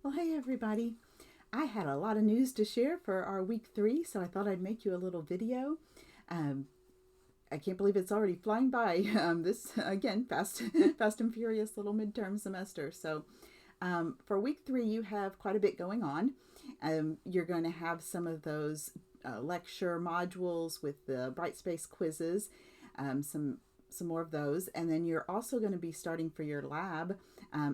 Well, hey everybody. I had a lot of news to share for our week 3, so I thought I'd make you a little video. Um, I can't believe it's already flying by. This again, fast and furious little midterm semester. So, for week 3, you have quite a bit going on. You're going to have some of those lecture modules with the Brightspace quizzes, some more of those, and then you're also going to be starting for your lab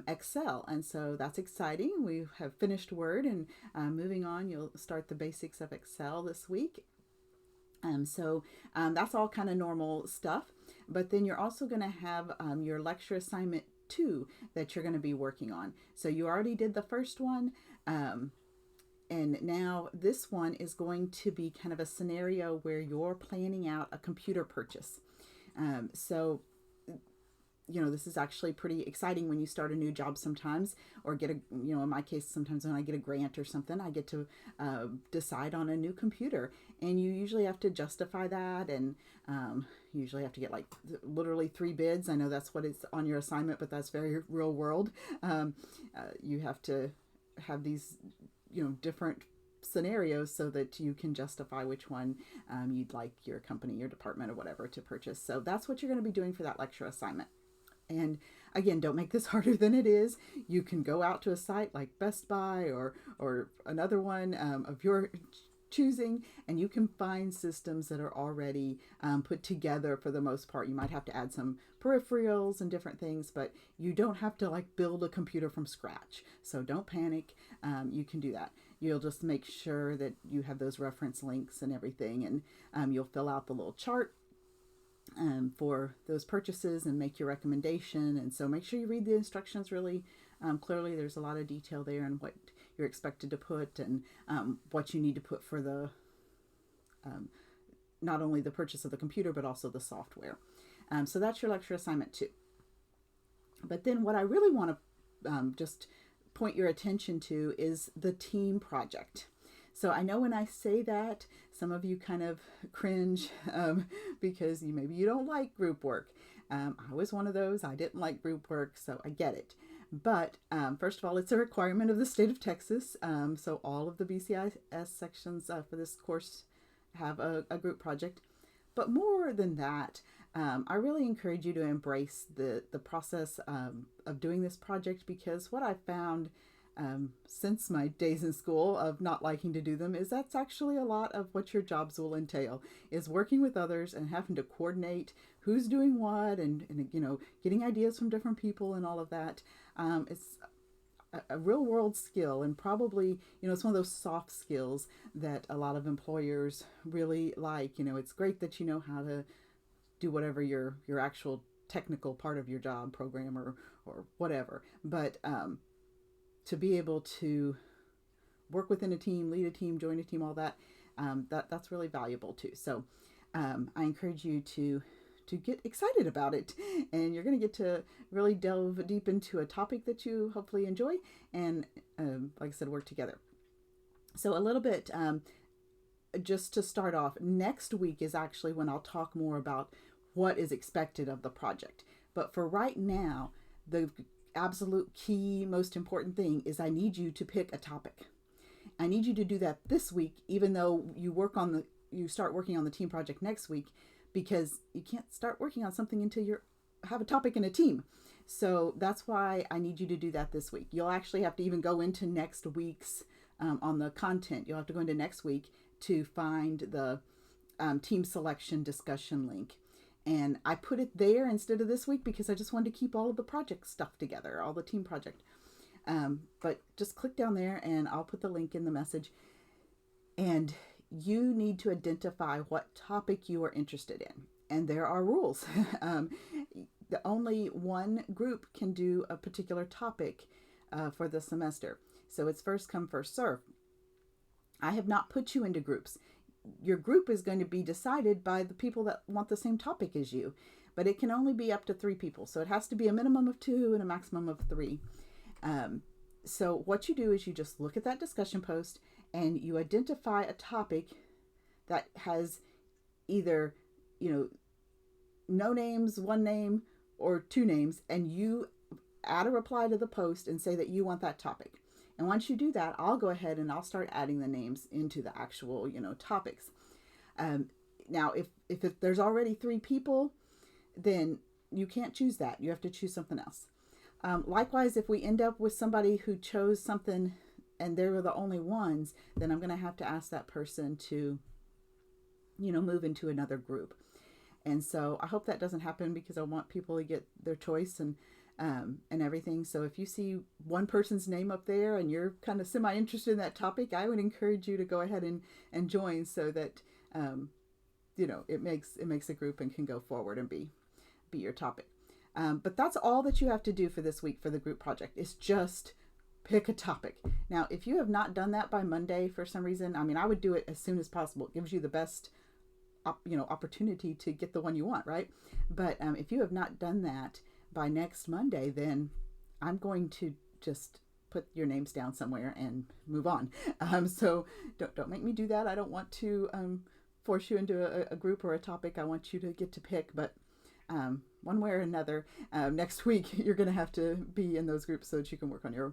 Excel, and so that's exciting. We have finished Word, and moving on, you'll start the basics of Excel this week. That's all kind of normal stuff. But then you're also going to have your lecture assignment 2 that you're going to be working on. So you already did the first one. And now this one is going to be kind of a scenario where you're planning out a computer purchase. So this is actually pretty exciting when you start a new job sometimes, or get a, in my case, sometimes when I get a grant or something, I get to decide on a new computer. And you usually have to justify that, and you usually have to get like literally 3 bids. I know that's what it's on your assignment, but that's very real world. You have to have these, different scenarios so that you can justify which one you'd like your company, your department, or whatever to purchase. So that's what you're going to be doing for that lecture assignment. And again, don't make this harder than it is. You can go out to a site like Best Buy or another one of your choosing, and you can find systems that are already put together for the most part. You might have to add some peripherals and different things, but you don't have to like build a computer from scratch. So don't panic. You can do that. You'll just make sure that you have those reference links and everything, and you'll fill out the little chart for those purchases and make your recommendation. And so make sure you read the instructions really clearly. There's a lot of detail there and what you're expected to put, and what you need to put for the not only the purchase of the computer but also the software. So that's your lecture assignment 2. But then what I really want to just point your attention to is the team project. So I know when I say that, some of you kind of cringe because maybe you don't like group work. I was one of those. I didn't like group work, so I get it. But first of all, it's a requirement of the state of Texas. So all of the BCIS sections for this course have a group project. But more than that, I really encourage you to embrace the process of doing this project, because what I've found since my days in school of not liking to do them is that's actually a lot of what your jobs will entail, is working with others and having to coordinate who's doing what, and getting ideas from different people and all of that. It's a real world skill, and probably it's one of those soft skills that a lot of employers really like. It's great that you know how to do whatever your actual technical part of your job, program or whatever, but to be able to work within a team, lead a team, join a team, all that, that's really valuable too. So I encourage you to get excited about it, and you're going to get to really delve deep into a topic that you hopefully enjoy, and like I said, work together. So a little bit, just to start off, next week is actually when I'll talk more about what is expected of the project. But for right now, the absolute key, most important thing is I need you to pick a topic. I need you to do that this week, even though you start working on the team project next week, because you can't start working on something until you have a topic in a team. So that's why I need you to do that this week. You'll actually have to even go into next week's on the content. You'll have to go into next week to find the team selection discussion link. And I put it there instead of this week because I just wanted to keep all of the project stuff together, all the team project. But just click down there and I'll put the link in the message. And you need to identify what topic you are interested in. And there are rules. The only one group can do a particular topic for the semester. So it's first come, first serve. I have not put you into groups. Your group is going to be decided by the people that want the same topic as you, but it can only be up to 3 people. So it has to be a minimum of 2 and a maximum of 3. So what you do is you just look at that discussion post and you identify a topic that has either, no names, 1 name, or 2 names, and you add a reply to the post and say that you want that topic. And once you do that, I'll go ahead and I'll start adding the names into the actual, topics. Now, if there's already 3 people, then you can't choose that. You have to choose something else. Likewise, if we end up with somebody who chose something and they were the only ones, then I'm going to have to ask that person to, move into another group. And so I hope that doesn't happen, because I want people to get their choice and everything. So if you see one person's name up there and you're kind of semi-interested in that topic, I would encourage you to go ahead and join, so that it makes a group and can go forward and be your topic. But that's all that you have to do for this week for the group project, is just pick a topic. Now, if you have not done that by Monday for some reason, I would do it as soon as possible. It gives you the best opportunity to get the one you want, right? But if you have not done that by next Monday, then I'm going to just put your names down somewhere and move on. So don't make me do that. I don't want to force you into a group or a topic. I want you to get to pick, but one way or another, next week you're going to have to be in those groups so that you can work on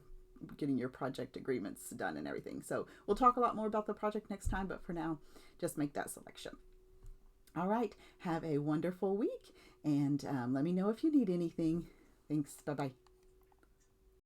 getting your project agreements done and everything. So we'll talk a lot more about the project next time, but for now, just make that selection. All right, have a wonderful week, and let me know if you need anything. Thanks. Bye-bye.